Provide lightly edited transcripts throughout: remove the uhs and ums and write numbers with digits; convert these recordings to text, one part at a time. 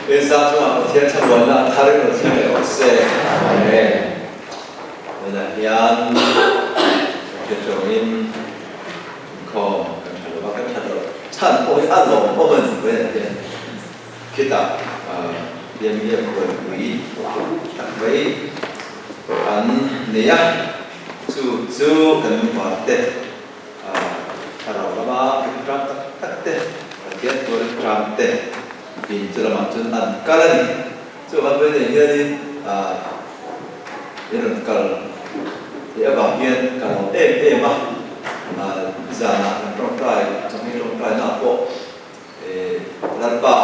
愿上主啊，天成文啊，他的天有些，哎，那样，就从因，可跟他们跟他们参过一路，我们为了点，คิด啊，เรียนคนวิไว้อันนี้สู้กันมาเตะถ้าเราละมาเป็นกราฟตัดเตะเทียนตัวกราฟเตะปีนจุลมาจุนอันกันนี่สู้กันเป็นอย่างนี้เรื่องกันเดี๋ยวบางเรื่องกันมาจานะตรงใต้ตรงนี้ตรงใต้หน้าโป๊ะรัดป่า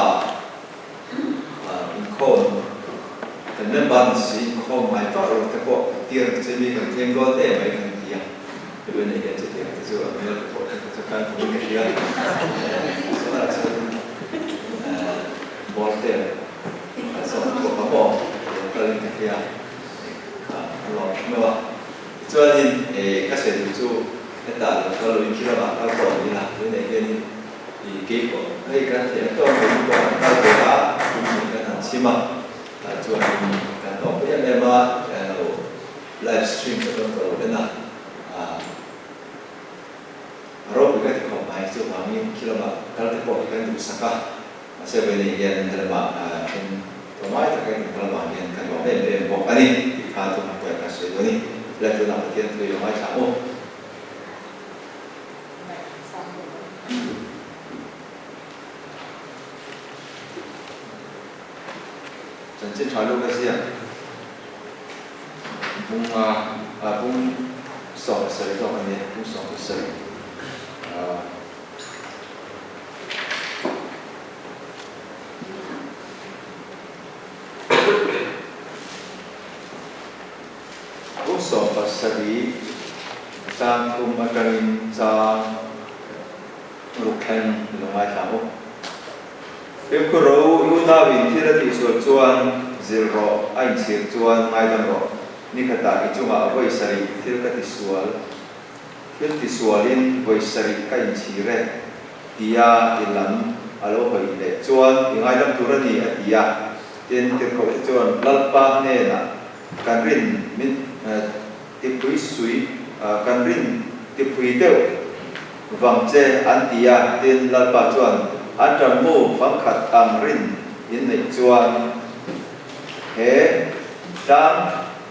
แต่เนื่องบางสิ่งของไม่ต้องเราแต่พวกเตียงจะมีกับเตียงก็ได้ไม่กันเตียงเป็นอย่างนี้จะเตียงจะส่วนไม่เราพวกจะการพูดกันเตียงส่วนอะไรส่วนบอลเตียงส่วนพวกเขาบอกก็เล่นกันเตียงลองไม่ว่าส่วนนี้ก็เสร็จจู่ให้ตาเราก็รู้คิดว่าเราต่อนี่ละเป็นอย่างนี้กี่คนให้การเตียงต้องเป็นก่อนเราเวลาคุณกันทั้งชิมาส่วนการออกไปยังไงมาเราไลฟ์สตรีมก็ต้องเราเป็นเราเป็นการที่เขาหมายส่วนบางทีคิดว่าการที่บอกกันดูสักการเสียไปในเรื่องแต่ละบางเป็นตัวไม้แต่การแต่ละบางเรื่องการบอกเป็นบอกอันนี้ที่พาตัวมาเปิดการเสียตัวนี้และตัวนำไปเทียนตัวยังไม่สามารถ先传入个线，不少谁做呢？不少谁不少把谁张กุมอาการจางลูกแข่งลงมาถามว่าเอ็มก็รู้ยูนาวินที่เราติดส่วนจวนซิลโรไอเสียจวนไม่ดังโรนี่ก็ตาอิจุมาไว้สริที่เราติดส่วนลินไว้สริกันชีเรตียาอิลันอารมณ์ไปเลยจวนยังไงดังตุรนีตียาเดินติดเขาจวนลับปะเนี่ยนะการรินมิติปุยสุยการรินติปุยเดียววังเจอันตียาเดินลับปะจวนอันจมูกฟังขัดอังรินยินในจวนเฮจัง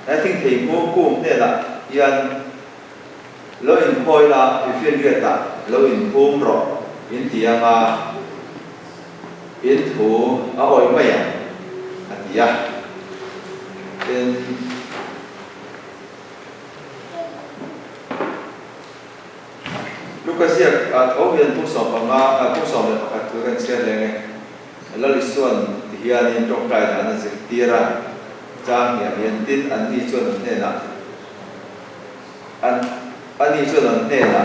และทิ้งถิ่นมูกุ้มเนี่ยละยันโลอินพอยละอิฟินเรียตะโลอินพุ่มรออินเตียมาอินถูเอาไว้ไม่ยังอันเดียเป็นลูกเสียเขาเรียนผู้สอบประมาผู้สอบเลยประกาศตัวกันเสียเลยไงแล้วลิส่วนที่อันนี้ตรงใจนั้นสิตีระจางเนี่ยเรียนติดอันนี้ส่วนเนี่ยนะอันนี้ส่วนเนี่ยนะ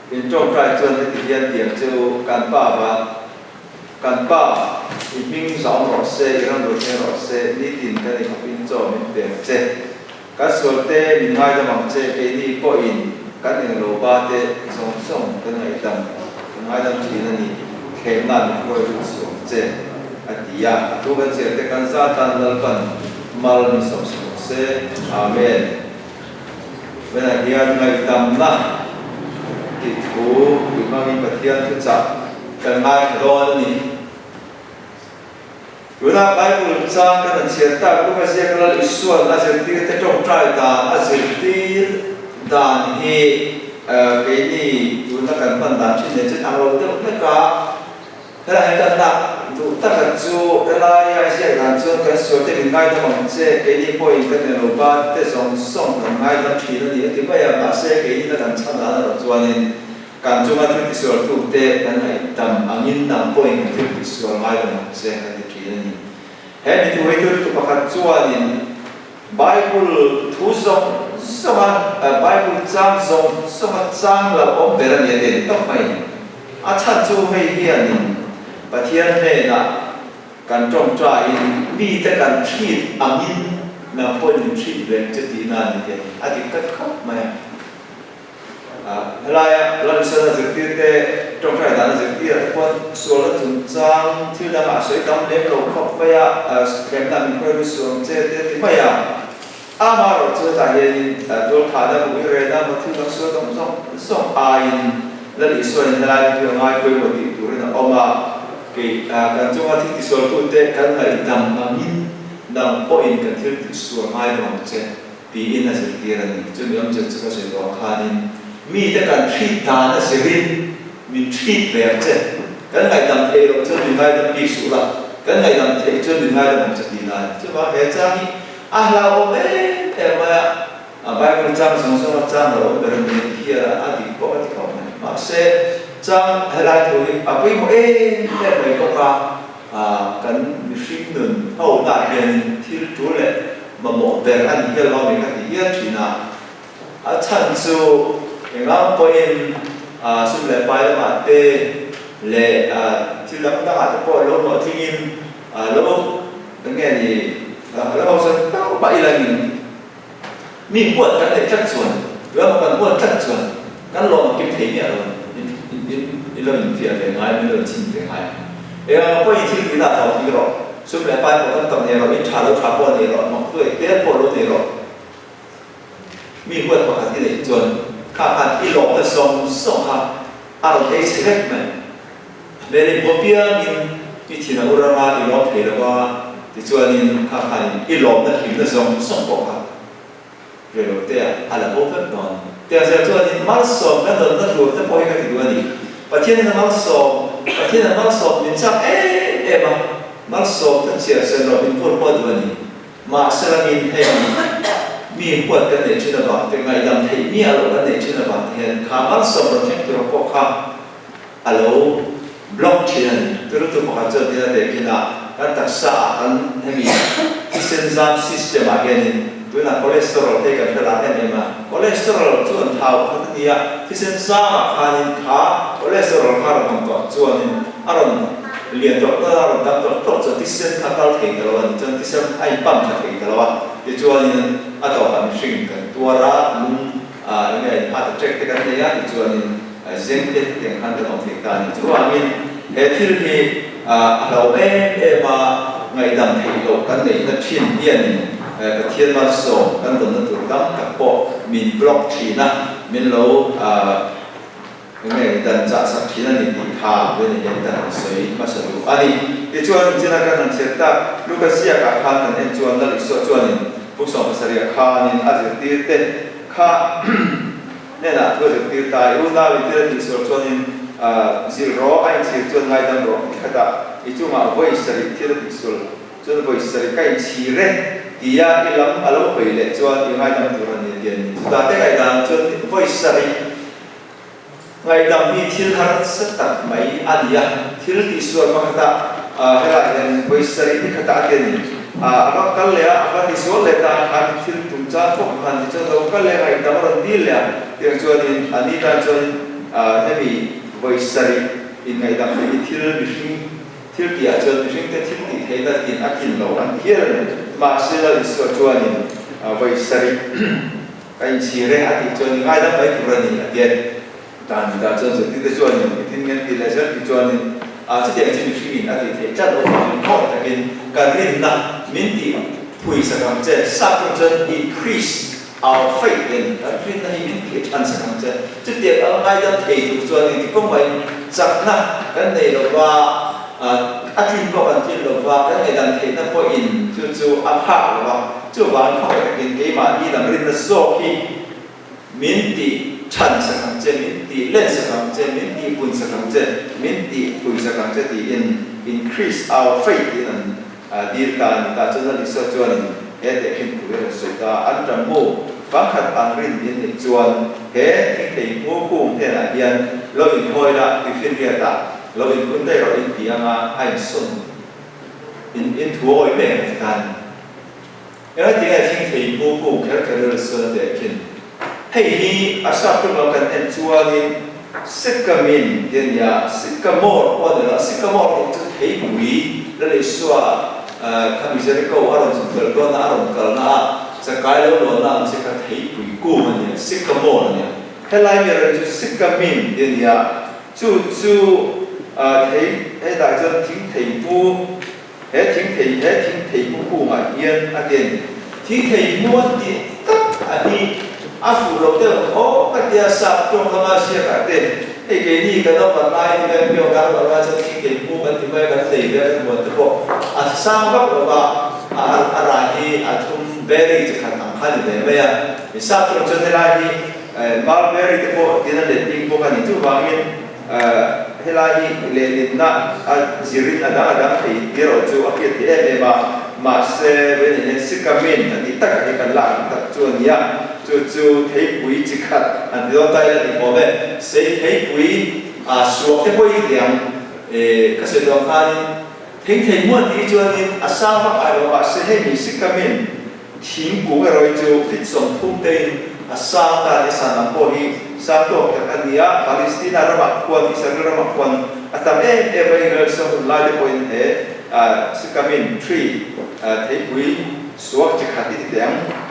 เป็นตรงใจส่วนที่เรียนเดียงเจ้าการป้าว่าการป้าอีกมิ่งสองหลอดเซ่อีกครั้งหลอดเซ่หลอดเซ่นี่ดินกันในของพิ้งโจมันเปลี่ยนเซ่การส่วนเต้มีง่ายจะมั่งเซ่ไอ้นี่ก็อินกันอย่างโลบาเตส่งกันไอ้ดำง่ายดำทีนั่นนี่เข็มนั่นก็รู้ส่งเจอันที่ยาทุกคนเจแต่กันซาตันลัลปันมาลมิสมสมเซอาเมนเวลาเดียนไอ้ดำนะติดหูอยู่มามีปฏิญาณทุกจักกันง่ายโดนนี่เวลาไบเบิลจ้างกันเสียตาลูกเสียกันอิสวนอาเซติจะจงใจตาอาเซติดานที่เป็นนี่ดูนักการบันดาลที่เนี่ยจะทำเราเรื่องนักการถ้าเห็นกันนักดูถ้าเกิดจูอะไรอย่างเช่นการจูกันส่วนที่เป็นง่ายทั้งหมดเช่เป็นนี่พออินกันเนี่ยเราบ้านที่ส่งกันง่ายทั้งทีนั่นนี่ที่ไม่อยากมาเช่เป็นนี่นักการชนะเราจวนนี่การจูมาที่ส่วนทุกเต้นั่นไอ้ตามอันนี้นำพออินกันที่ส่วนง่ายทั้งหมดเช่กันที่ทีนั่นนี่เห็นที่ว่าที่ตัวประกันจวนนี่ไบเบิลทุกส่งสมัยไบเบิลจางส่งสมัยจางเราอมเบรนี่เด่นต้องไปอาจารย์จูให้เฮียนี่ปฏิญาณเนี่ยนะการจงใจมีแต่การคิดอันนี้นะพอดีคิดเรื่องจะดีนานนี่เองอดีตก็เข้ามา lại lần sau là dự tiết tệ trong thời gian dự tiết quân số là chúng trang thứ đang ở suy tâm đến đầu khóc bây giờ kèm theo mình quay xuống trên thì bây giờ mà rồi chưa tại hiện tôi thả ra một cái rễ ra một thứ đang số trong trong ai là lý do nên là thường ai quay một tí tuổi là mà cái cần chúng ta thích số tôi tệ cần phải đầm bằng in đầm point cần thiết số ai bằng trên vì in là dự tiết là cho nên ông sẽ có sự đó khá nên mi ta cần treat ta là sẽ rin mình treat về chứ cái ngày làm thế rồi cho mình ngay làm đi số là cái ngày làm thế cho mình ngay làm một gì này chứ mà hệ trang đi là ông ấy em mà bài văn trang xong xong trang rồi bây giờ mình kia là đi có thì không này mà sẽ trang hay là thôi bây giờ em này có cái mình suy nghĩ hậu đại hiện thì chủ lệ mà một đề anh kia lo mình cái gì chỉ là chân số yang poin sudah pada mati le tidak tak ada poin lo mau tingin lo dengan ni lo maksud tahu baik lagi ni buat kan dia cakap lo bukan buat cakap kan lo makin tinggi lo ini lo infia dengan lo cinta dengan yang poin itu tidak tahu ni lo sudah pada orang tak ni lo ini cara cara ni lo maksud dia poin lo ni lo ni buat apa dia cuanข้าพันที่หลงจะส่งข้าอารมณ์เอเชกมันเมื่อพบเพียงที่ที่นั่งอุรามาที่หลงเทแล้วก็ที่ส่วนนี้ข้าพันที่หลงจะถึงจะส่งบอกข้าเรื่องเดียวอะไรพบกันนอนแต่ส่วนนี้มาส่งนั่นนั่นรู้จะพอให้กันที่วันนี้ประเทศนั้นมาส่งนี่จังมาส่งทั้งเสียเสนอเป็นคนพอดีวันนี้มาสร้างอินให้มีปวดกันในชุนบาทแต่ไงดำไทยมีอารมณ์กันในชุนบาทเห็นขามันสมรภูมิตัวพวกข้าอารมณ์บล็อกเชนตัวตัวพวกข้าเจอที่นั่นเด็กที่น่ะการตักษากันให้มีที่เซนซามซิสเต็มอะไรนี่ตัวน่ะคอเลสเตอรอลเท่กันเท่าไหร่เนี่ยมาคอเลสเตอรอลส่วนเท่าขนาดนี้ที่เซนซามขานินขาคอเลสเตอรอลขาเราต้องต่อส่วนอารมณ์เรียนต่ออารมณ์ต่อจนที่เส้นขาเราถึงตลอดจนที่เส้นไอ้ปั๊มถึงตลอดที่ส่วนนี้atau kami singkan tuara lum ini ada cek tekan dia di jualin zengket yang kan dalam fiktan jualin etil ni kalau ngai dam thei lo kan nei na thin hian ka thian ma so kan don na tur dam ka po min block thina min lo ngai dan cha sak thina ni kha wen ni dan sei ma sa lu ani ti chuan jina kan an serta lukasia ka khan kan en chuan na so chuan pusong pasariya khanin azirtir te kha nena azirtir tai una vitir ni so chonin zero ai sir chon ngai dam ro khata ichuma voice sari tir ni sul chon voice sari kai chi re dia ilam alo poi le chon ngai dam turan ni dian ta te ngai dam chon voice sari ngai dam ni thil har satak mai adia thil ti sur ma khata hela den voice sari ni khata ten apa kalau apa visual data kan film tunca kok kan dicoba kalau yang kita orang deal ya yang jualin anita jual heavy voice sari ini kita beli til dia jual bising kita til di kita in akin lo kan here masih jualin voice sari kain sire hati jualin ada baik berani dia dan kita jual kita jualin itu kan kita jualin jadi yang bising nanti kita jual kok tapi kadin na minti pui sakam je sakam increase our faith in kadin na minti chan sakam je jadi ngai dam thei tu chuan ni ko mai sakna kan nei lo wa atin ko kan tin lo wa kan nei dam thei na po in chu apha lo wa chu wa ko kan ke ma ni dam rin na so ki minti chan sakam je minti len sakam je minti pun sakam je minti pui sakam je di increase our faith in dirkan ta chana li so chuan he te khin ku le so ta an ram mo fa khat an rin in ni chuan he thi thei mo kum he la hian lo in hoi la ti fin ria ta lo in kun dai ro in ti anga ai sun in thu oi me kan ya ti ga thi thei mo kum kher kher le so te khin hei hi asa tu lo kan en chuan in sikamin den ya sikamor o de la sikamor tu thei bui la le so kami jadi kau orang sebetul kau na orang kalau na sekai lo na se ka thei pui ku man ya sikamor ya hay là như là chú sức cảm mình đến nhà chú thấy hay đại dân thính thầy bu hay thính thầy bu mà yên again thính thầy muốn thì tất anh đi phụ lộc đều có cái dia sắp trong làm gì cả đấy cái gì cái đó phần này thì em biểu cảm là cho thính thầy bu mình thì mới cái gì cái một cái bộ sang bắc là ra đi chung berry chỉ khăn thẳng khăn thì bây giờ sắp trong chân thế này đi mulberry thì bộ thì nó để đi bộ cái chú vàng in hay là đi lên na zirin ada thì cái rồi chú ở cái em mà sẽ về nên sức cảm mình thì tất cả cái làm tất chú nhá chú thấy quý chỉ khát anh đó tay là thì có vẻ sẽ thấy quý suốt cái quý điểm cái sự đồng hành thính thầy muốn đi cho nên sao mà ai mà sẽ hay mình sức cảm mình thính cũ rồi chú fit sống thông tin sao ta để sản phẩm bồi sao tổ các anh nhá Palestine ra mặt quan Israel ra mặt quan atam em bây giờ sau lại để point thế sức cảm mình tree thấy quý suốt chỉ khát đi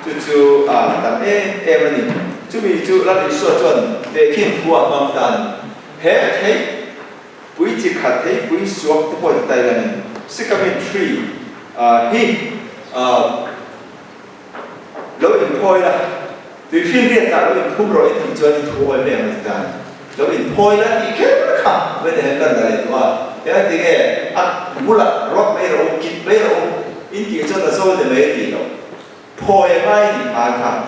tiếng chú atam em này chú bị chú là đi suốt chuẩn để khiến thua bằng tàn hết thấy quý chỉ khát thấy quý suốt cái point tay là sức cảm mình tree hi lối in thôi là từ phiên điện tạo lối in không rồi thì cho nên thua với mình cả lối in thôi là ý kiến nó khác với để cần là để thua cái thì cái bút là rót mấy rồi kịp mấy rồi in kia cho là rồi thì mấy thì rồi thôi ngay thì khác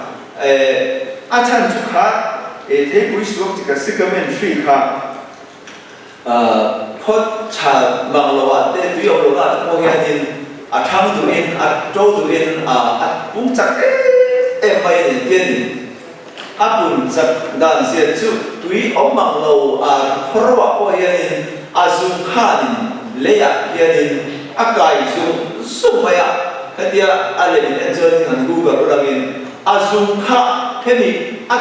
chân chút khác thấy quý suốt chỉ cả sức mình free khác phốt trả bằng lỗ ạ để tùy ông lỗ ạ có hiện thang tụi in trâu tụi in bung chắc em mày để tiền bún chắc đàn xiên chú tùy ông bằng lỗ phở có hiện zoom khan lấy hiện cái zoom mày cái dia lên enjoy hàng Google rồi lên zoom khan thế thì tắc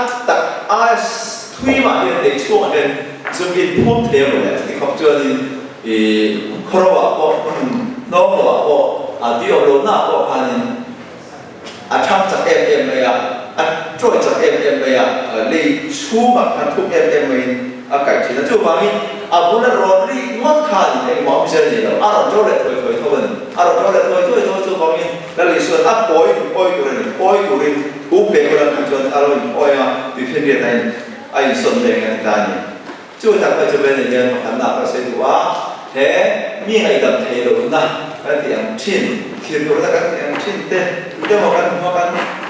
tùy mà hiện để xuống lên zoom in phun theo rồi thì không cho nên phở có nó có đi ở đâu nào có hành tham chắc em này trôi chắc em này lấy chú mà hành thuốc em này cái chuyện đó chú bảo mình bữa nay rồi đi ngon khăn em mong chờ gì đâu rồi cho lại thôi rồi cho lại thôi chú bảo mình là lấy số bôi tụi này hút bể rồi cho rồi bôi từ phiên điện này anh xuân này người ta nhỉ chú ta phải cho bên này nhân hành nào phải xây đủ thế mi ngày tập thể đồ na cái tiếng thiên đồ là cái tiếng thiên tê nhưng mà cái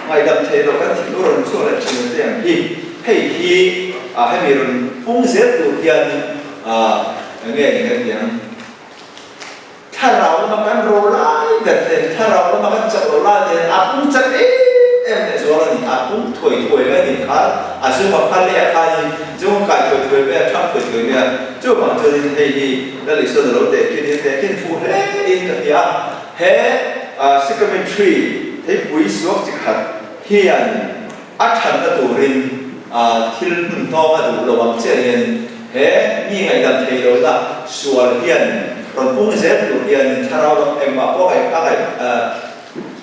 ngày tập thể đồ cái tiếng đồ là số là tiếng tiếng hi hay bị rồi phun xếp đồ tiền nghe những cái tiếng thà nào mà cái rô lại gật lên thà nào mà cái chợ rô lại thì cũng chắc em này số là cũng tuổi cái gì khác chứ mà phát lẽ khai chứ không phải tuổi bây giờ thấp tuổi bây giờ chứ mà cho nên thì là lịch sử nó để cái phụ hết in cái gì hết supplementary thấy quý số chỉ khát hiện thành là tủ rin thiên to mà tủ lầu bằng chế hiện hết như ngày làm thầy đó là sủa hiện còn cũng dễ tủ hiện thao em mà có cái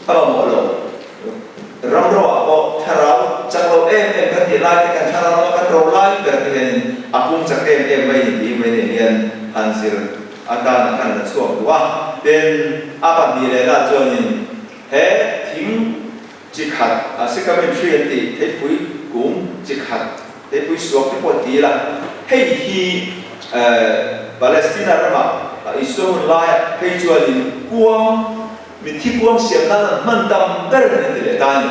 mỗi lầu rong rong apa thao chắc lâu em cái gì lại cái thao cái rong lại cái hiện apung chắc em mấy này hiện hành sự đàn là xuống quá đến bạn đi là cho nên hết thính chỉ khát sự cảm nhận truyền thì thấy quý cũng chỉ khát thấy quý xuống cái bộ tí là hay khi Palestine mà Israel lại hay cho nên quang mình thích quang xiêm na là mình tâm cái này để ta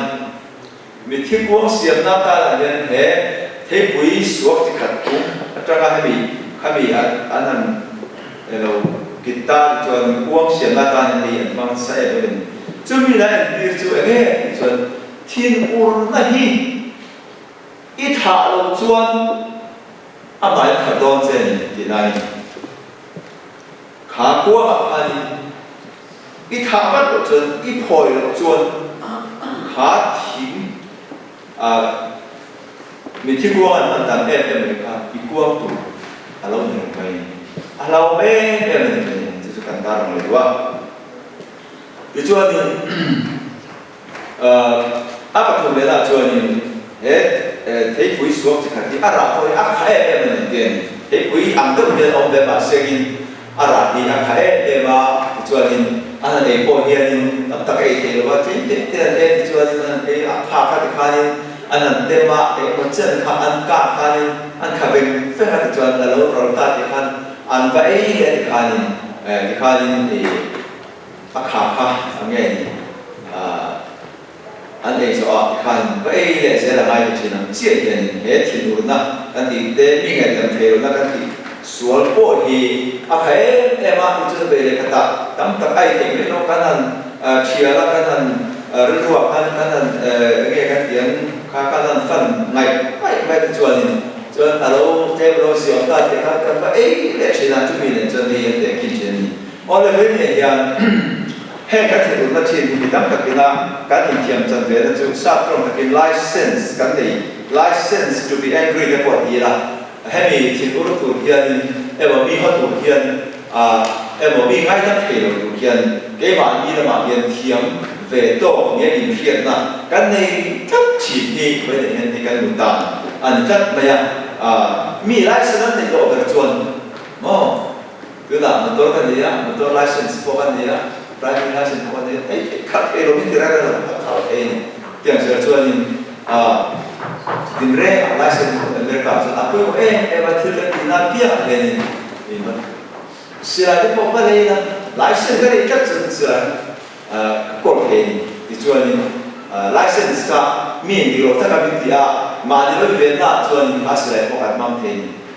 mình thích quang xiêm na ta là nhân thế thấy quý xuống chỉ khát cũng cho cái hay bị anh kita jual uang siapa ni bang saya beri. Cuma lah dia jual ni jual thiên ur nahi. Ít hạ lộc jual apa yang khadon sen di nai. Khá quá mà phải. Ít hạ bắt lộc jual ít phơi lộc jual khá thím mình thiên quang anh tạm em mình khá ít quang tu. Alau ni mai. Alau em itu kantar oleh dua. Tujuan ini apa tu bela tujuan ini? thấy quý xuống chỉ cần đi ra thôi khai em mình tiền thấy quý ăn được hiện ông về mà sẽ in ra thì khai em mà cho nên anh ấy bỏ hiện tập tập cái thì là thế thì cho nên cái khai cái khai anh ấy mà cái một chân khai anh cả khai anh khai về phải là cho nên là lâu rồi ta thì khai anh vậy cái khai thì khai anh nghe anh ấy cho khai vậy là sẽ là hai cái chuyện chia tiền hết thì luôn na cái thì để mình cái làm thế luôn na cái thì sual po thì khai em mà chúng ta về cái ta tấm tập ai thì nó cái thằng chia là cái thằng rất là cái thằng nghe cái tiếng cái thằng phần này vậy cho nên alo thêm rồi sửa ta thì cái vậy là chuyện là chúng mình cho nên để kinh doanh ở đây với này hay cái thứ nó chỉ vì đám các cái hình thiểm chân về là chúng sát trong cái license cái này license to be angry cái bọn gì là hay vì thì có lúc hiện em mà bị hết hiện em mà bị ngay trong thể rồi hiện cái mà như là mà hiện thiểm về tổ nghĩa hình thiểm là cái này rất chỉ đi với lại hiện thì cái đúng ta anh rất mà mi license này tổ được chuẩn cứ là một tổ cái gì á một tổ license của cái gì á driving license của anh ấy khắc cái rồi mình ra cái là khảo cái tiếng sửa cho nên tin re license của anh ấy khảo cho tôi em mà thử cái gì là biết lên thì mà sửa cái bộ cái này là license cái này chắc chắn sửa cột cái thì cho nên license cả mình đi rồi tất cả mình đi mà đi về na cho nên phải sửa một cái mắm thế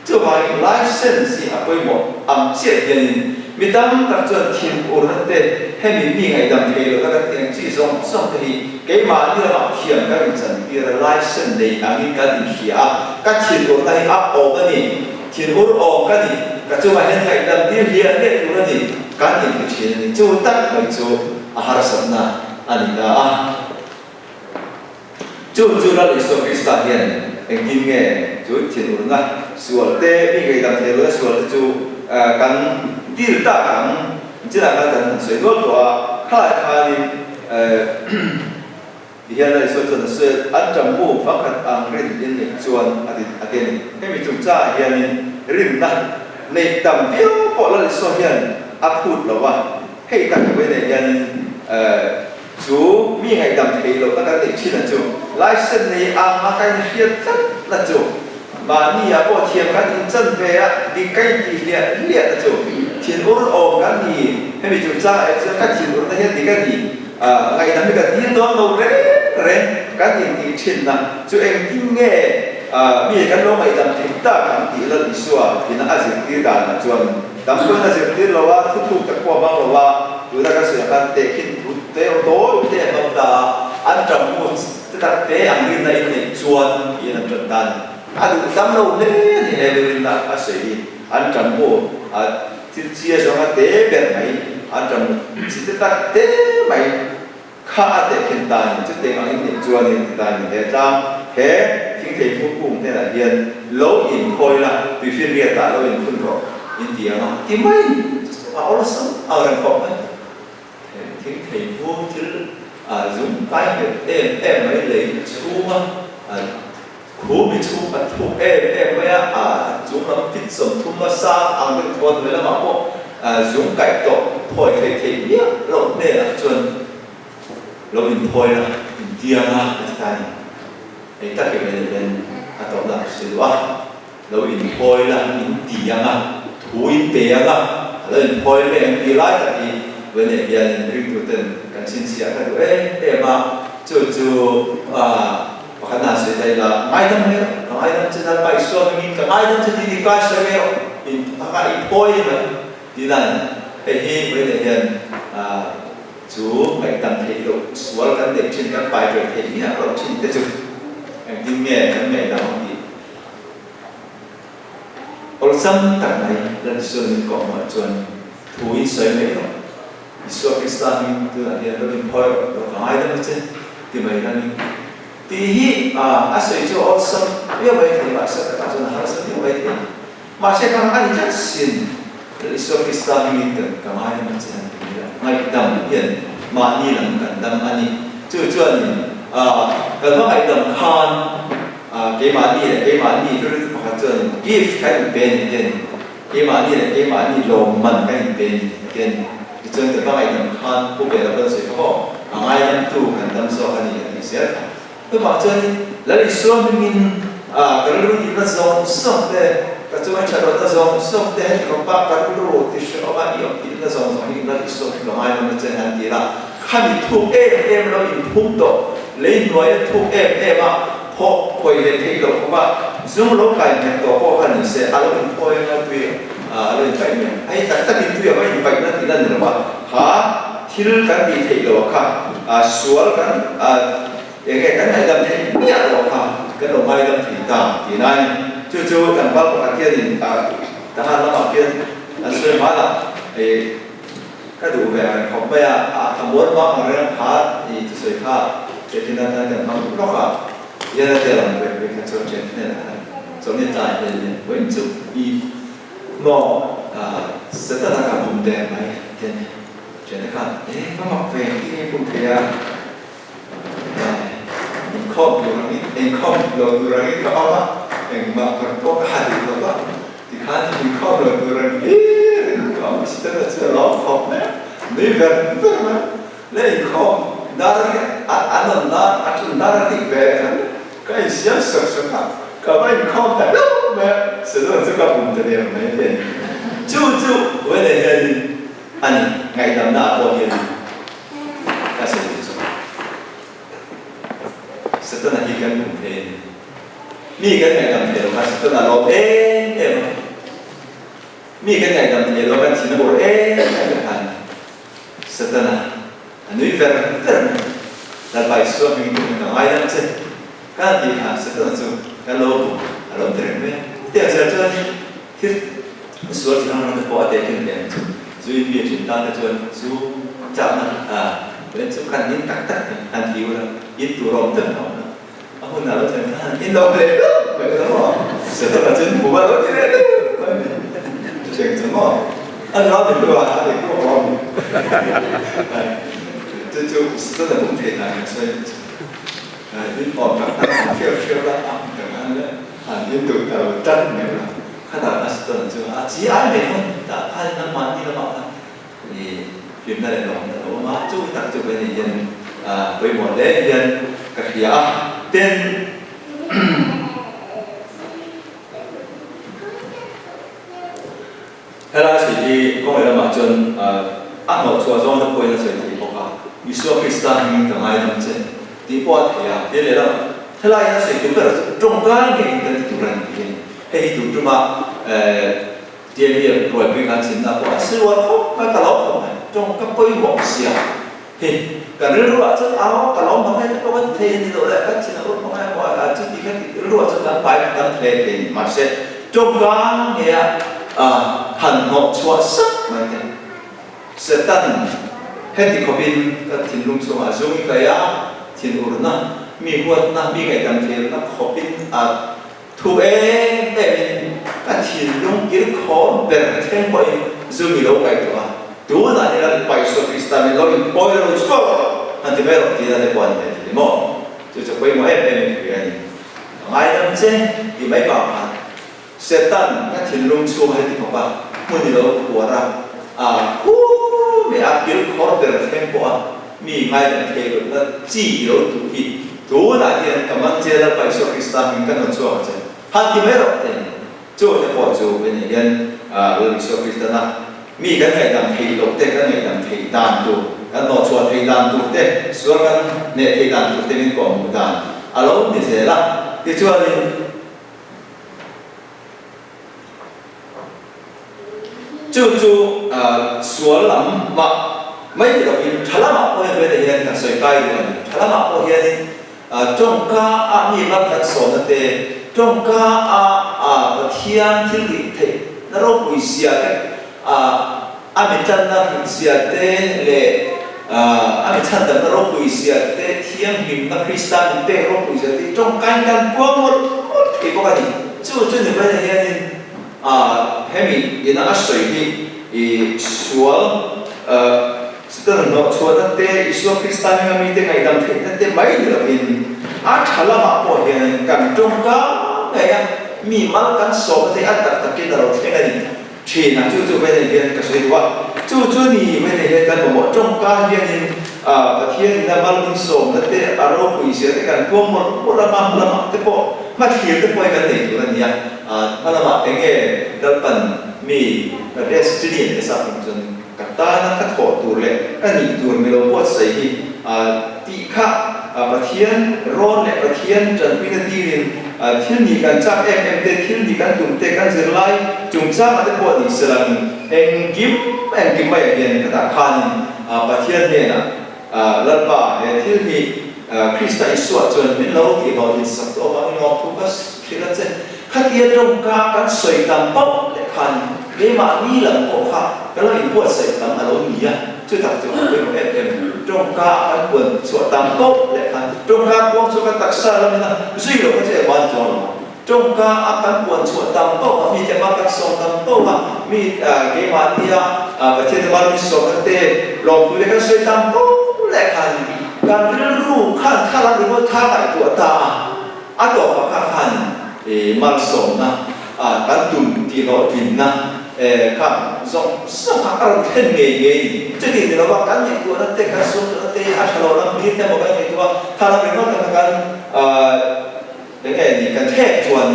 cho mà license thì tôi một chết nên mi tâm tập cho thiên ổn định hay mình ngày đam mê rồi các tiếng chỉ xong thì cái mà như là thiểm các cái chân kia là license này anh cái gì kia các thiên ổn này ổn cái gì thiên ổn cái gì các chỗ mà hiện ngày đam mê hiện đấy cái gì cái gì cái chuyện này chỗ tắc mấy chỗ harasana anh là chỗ là lịch sử Krista hiện anh kinh nghe chỗ thiên ổn này suốt thế mi ngày đam mê rồi suốt chỗ kan dir ta kan chỉ là cái thằng sợi đốt của khai thì hiện nay số chân sợi ăn trong mũ phát khát ăn rìn đến để chuan tiền cái mình chúng ta hiện rìn na này tầm phiếu bỏ lại số hiện áp hụt là vậy hay ta cái này hiện chú mi ngày tầm thì lo ta cái chỉ là chú license này ăn mà cái hiện rất là chú mà ni à bỏ thiềm cái chân về đi cái gì liệt là chú thiên ổn cái gì hay bị chúng ta sẽ các thiên ổn hiện thì cái gì ngày đó mình cái thiên đó đâu đấy cái gì thì trên là chú em kinh nghe bây giờ cái lỗ mày làm thì ta cảm thấy là đi xóa thì nó sẽ đi đàn là chuẩn tạm thời là sẽ đi lâu thu thu các qua bao lâu chúng ta có sự can thiệp khi thu tế tối tế bao ta ăn trong một tất tế ăn đi này thì chuẩn thì là chuẩn đàn được tắm lâu đấy thì hệ là sẽ ăn trong một chia cho cái tế bên này anh trong chỉ tất tế mày khá để hiện tại chút tế anh hiện chuan hiện tại hiện ra thế khi thầy vô cùng thế là hiện lỗ in khôi là vì phiên việt tại lỗ in khôn rồi India nó thì mấy họ là sống ở đằng khổng ấy thì thầy vô chứ dùng tay em mấy lấy chú mà cú bị chú bắt thu em mấy chúng nó fit sầm thu mà sa ăn được thôn với là mà bộ dùng cải tổ thôi thầy biết lộn đây là chuẩn lộn in thôi là India mà cái này ấy ta cái này lên tổng là sự đó lộn in thôi là India mà thu in bè mà lộn in thôi là em đi lại tại vì vấn đề hiện riêng tụi tình cần xin xỉa cái tụi em mà chú khả năng sẽ đây là ai đâm hết, ai đâm trên đàn bài xuân mình cả ai đâm trên đi vai xuân hết, mình các bạn coi mà đi này thì với lại hiện chú phải tận thể độ số các điểm trên các bài về thể hiện ở trên thế chứ em kinh nghe các mẹ nào thì ở sân tặng này lần xuân có một chuẩn thú ý sấy mấy rồi Isu Krista mình từ là hiện mình coi có ai đâm trên thì mấy là thì asal itu awesome dia baik ni masa kata tuan harus dia baik ni masa kang ani jasin Isu Krista ini kan kang ani macam ni ngai dam hian ma ni lam kan dam ani cuan kalau ngai dam khan cái mà đi rồi phát triển gift cái bên tiền cái mà đi lồng mình cái bên tiền cho nên các anh em khan cũng biết là sẽ có ai em tu cần tâm số anh em sẽ cái mà cho nên là đi xuống mình cái lúc đi nó giống sống thế cái chỗ anh chọn nó giống sống thế thì có ba cái lúc thì sẽ có ba yếu thì nó giống mình là đi xuống cái ai em trên hành đi là khai bị thu em nó bị hung độ lấy nói thu em mà họ quay về thấy được không ạ dùng lúc cái này tổ có hành sẽ alo mình quay nó tùy lên phải mình hay tất cả những thứ mà vậy nó thì là nữa mà hả thì cái gì thấy được không số cái này làm thế biết được không cái đồ mai làm thì ta thì này chú cần bao một cái kia thì ta hai nó bảo kia xuyên hóa là cái đủ về học bây giờ thằng muốn nó mà nó khá thì tôi khá thì nó cần không nó khá giờ là để làm về cái chỗ chuyện này là chỗ hiện tại thì vẫn chụp đi nó sẽ là cả vùng đèn này trên chuyện này có mặc về cái vùng kia không rồi có mà mà còn có hai điều đó thì khá thì không rồi không sẽ là lo không đấy nếu vậy mà lấy không đã anh đã đi về cái gì sợ các bạn không thấy đâu mà sẽ gặp một cái điểm này thì chú với lại anh ngày nào đã có hiện cái gì sẽ là những cái vấn đề mi cái ngày làm thế là sẽ là lo em mi cái ngày làm thế là bạn chỉ nói cái hành sẽ là nếu vậy là bài số mình cũng nói ai làm chứ cái gì hả sẽ là શું cái lô tiền đấy tiền giờ cho thì số thì nó có thể tiền tiền duy biệt chúng ta là số chạm bên số căn những tắc anh thiếu là ít tụ rộng từng họ hôm nào nó thành ít lâu đấy vậy đó sẽ là chân của bạn đó thế đấy chuyện giống không anh nói thì vừa thì cũng không chú rất là không thể nào xoay đến bọn các thằng phiêu ra chẳng hạn đấy liên tục tranh này là khá là aston chứ chỉ ai này thôi đã khai năm màn đi là bạn thì chuyện này là nó mà chú tặng cho bên này dân với một lễ dân các khía tên hay là chỉ đi có nghĩa là mà chân ăn một số trong nó quay là sẽ thì có cả Yeshua Christ mình thằng ai làm trên thì qua thì thế là thế là nó sẽ chúng ta trong cái này cái chủ lần thì hay chủ chúng mà tiền việc rồi bên cạnh chính là qua sự hoạt không phải cả lắm không trong các quỹ mộng xia thì cả đứa ruột rất áo cả lắm mà hay có vấn đề thì rồi lại các chính là không ai gọi là chút gì khác ruột rất là phải cần thể thì mà sẽ trong cái nghĩa hành hộ chua sắc mà thế sẽ tăng hết thì có bên các thiên lung xuống ở dưới cái thiên ur na mi huat na mi cái đam thiên na có bên thu em các thiên lung kia khó bền thêm bởi dưới mi lâu cái đó đủ là bài số Krista mình lo in bồi rồi số anh thì bây giờ thì là để quan hệ thì mà cho quay mọi em thì cái ai làm chứ thì mấy bạn sẽ tăng các thiên lung xuống hay thì không bạn muốn đi đâu của ra mẹ áp dụng khó để thêm qua mi ngay là thế rồi là chỉ yếu tụ hi đủ là hiện cảm ơn chế là bài số Krista mình cần nó cho chứ hắn thì mấy rồi thì cho để bỏ cho bên này hiện bài số Krista na mi cái này làm thầy lộc thế cái này làm thầy đàn tụ cái nó cho thầy đàn tụ thế số cái này thầy đàn tụ thế mình còn một đàn alo như thế là thì cho nên chú số lắm mà mấy cái đó in thà lắm mà bây giờ hiện tại sợi cây rồi thà lắm mà bây giờ trong cả mi bắt cái số này thế trong cả thiên thiên lý thế nó rồi bùi xia đấy mình chân nó bùi xia thế lệ mình chân nó rồi bùi xia thế thiên hình nó Krista mình thế rồi bùi xia thế trong cái quang một cái có cái gì chú này bây giờ hiện hemi ina asoi hi sual star no sual te Yeshua Krista mi te ngai dam the te mai ni in chala ma po hian kan tong ka ngai mi mal kan so te at tak takin ro theng ani thina chu ve ne hian ka soi wa chu ni ve ne hian kan mo tong ka hian in pathian na mal min so na te aro pui sia te kan tuam mo lama te po ma thiam te poi kan nei tu ania malama enge dalpan mi destiny te sa chun kata na ka tho tur le ani tur mi lo pot sai hi ti kha pathian ron le pathian tran pin ti rin thil ni kan chak em te thil ni kan tum te kan zir lai chung cha ma te po ni selang engkim mai hian ka khan pathian ne na lalpa he thil ni Krista Isua chun min lo ti lo in sak to ba no focus khila che khatia trong ka kan soi tam pau le khan ke ma ni lam po kha ka lo in po sai tam alo ni ya chu tak chu ko em trong ka kan quân chua tam pau le khan trong ka kwang chu ka tak sa lam na zui lo ka che wan chon trong ka akan quân chua tam pau mi te ma tak song tam pau mi ke ma ni ya pa che ma mi so ka te lo pu le ka soi tam pau le khanการเรียนรู้ขั้นถ้าเราเรียนว่าท่าไหนตัวตาตัวกับขั้นมันสมนะการดุมที่เราดินนะครับส่งอารมณ์เท่เงี้ยจะดีเราว่าการเนี่ยตัวนั้นแต่การส่งนั้นแต่อาชญาเราไม่ได้บอกกันเนี่ยตัวถ้าเราเรียนว่าการยังไงนี่การแทกชวน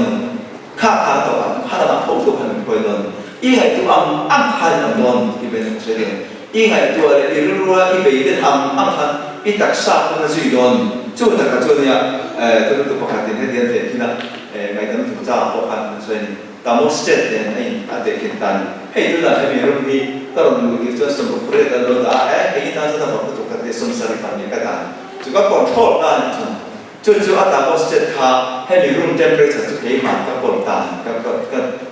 ข้าทางต่อข้าเราพูดกันไปโดนยิ่งไอ้ตัวอัมพันธ์โดนที่เป็นเรื่องยิ่งไอ้ตัวเรียนรู้ว่าที่ไปได้ทำอัมพันธ์อีตักษะมันสุดยอดจู่แต่ก็จู่เนี่ยตัวประกาศที่เรียนเสร็จที่นั่นไม่ต้องถึงจ้าประกาศส่วนตามสเตจเนี่ยไอ้อาเด็กกินตันให้ตัวนั้นให้มีรุ่นนี้ตลอดมือที่จะสมบูรณ์ตลอดไอ้ที่ท่านจะทำประตูกันที่สมสารพันธ์ก็ได้จู่ก็ก่อนโทษได้จู่อาตามสเตจค่ะให้มีรุ่นเทมเพลตสุดเยี่ยมก็ก่อนตัน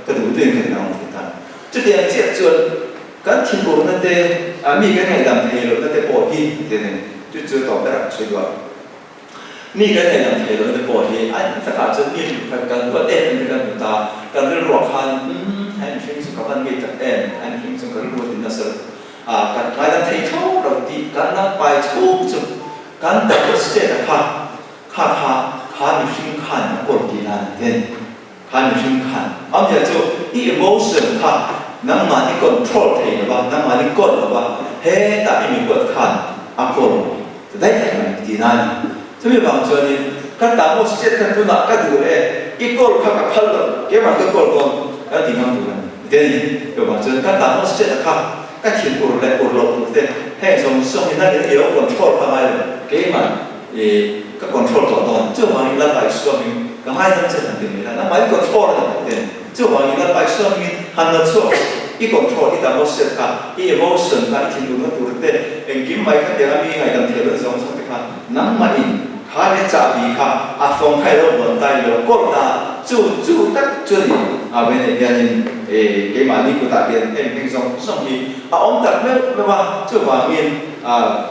ก็ดูด้วยกันน้องที่ตันจู่เดียวเจ็บจนการทิ้งบุญนั่นเองมีกันไงดำเทลนั่นเองปวดที่เดียวเนี่ยจู่ต่อไปช่วยด้วยนี่ก็ในหนังเทเลในปอที่อันสกัดจะมีการตัวเอ็นเป็นการตัวตาการเรื่องรักคันให้ชิงสุขภาพมีจากเอ็นให้ชิงสุขภาพรู้ดินนัสการรายได้ที่เขาเราตีการนับไปทุกจุดการตัดสินใจข้ามีชิงขันกดที่นั่นเด่นข้ามีชิงขันอันเดียวจู่อีโมชั่นข้าน้ำมันที่กดโทษเองหรือว่าน้ำมันที่กดหรือว่าเฮ้แต่ไม่มีกดขันอัพโหลดได้ยังไงที่นั่นจะมีบางส่วนนี้การตามโมชั่นกันตัวนักก็ดูเลยอีกคนข้ากับพัลล์เกี่ยวกับคนก่อนก็ที่นั่งดูกันเดี๋ยวนี้เดี๋ยวบางส่วนการตามโมชั่นข้าก็เขียนอุรุเลยอุรุอุรุเต้ให้ส่งให้นั่นเดี๋ยวคอนโทรลทำไมเกี่ยมันก็คอนโทรลตัวตนเจ้าบางอย่างไปส่วนนึงก็ไม่ต้องเจอกันไม่ได้นั่นหมายคอนโทรลนั่นเองเจ้าบางอย่างไปส่วนนึงหันมาส่วนอีคอนโทรลที่ตามโมชั่นข้าอีโมชั่นข้าที่ดูนั่นตัวเต้เองกินไม่ก็เดี๋ยวมีไงดังเทียบส่งข้าน้ำมันข้าเนี่ยจับดีข้าฟงให้เราบนได้เราก็ได้จู่ตักจุดนี้เป็นอย่างนี้เกี่ยมันนี่ก็ตัดเดียนเป็นส่งที่องค์ตัดไม่ว่าจู่ว่ามี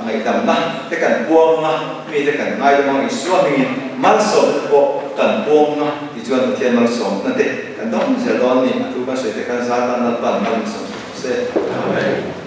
ไม่ดำนะแต่กันพวงนะมีแต่กันง่ายแต่มองอีกส่วนนึงมันส่งพวกกันพวงนะที่ชวนเทียนมันส่งนั่นเองกันต้องเสียดอนนี่ทุกคนช่วยแต่กันสร้างนั่นปั่นมันส่งเสร็จ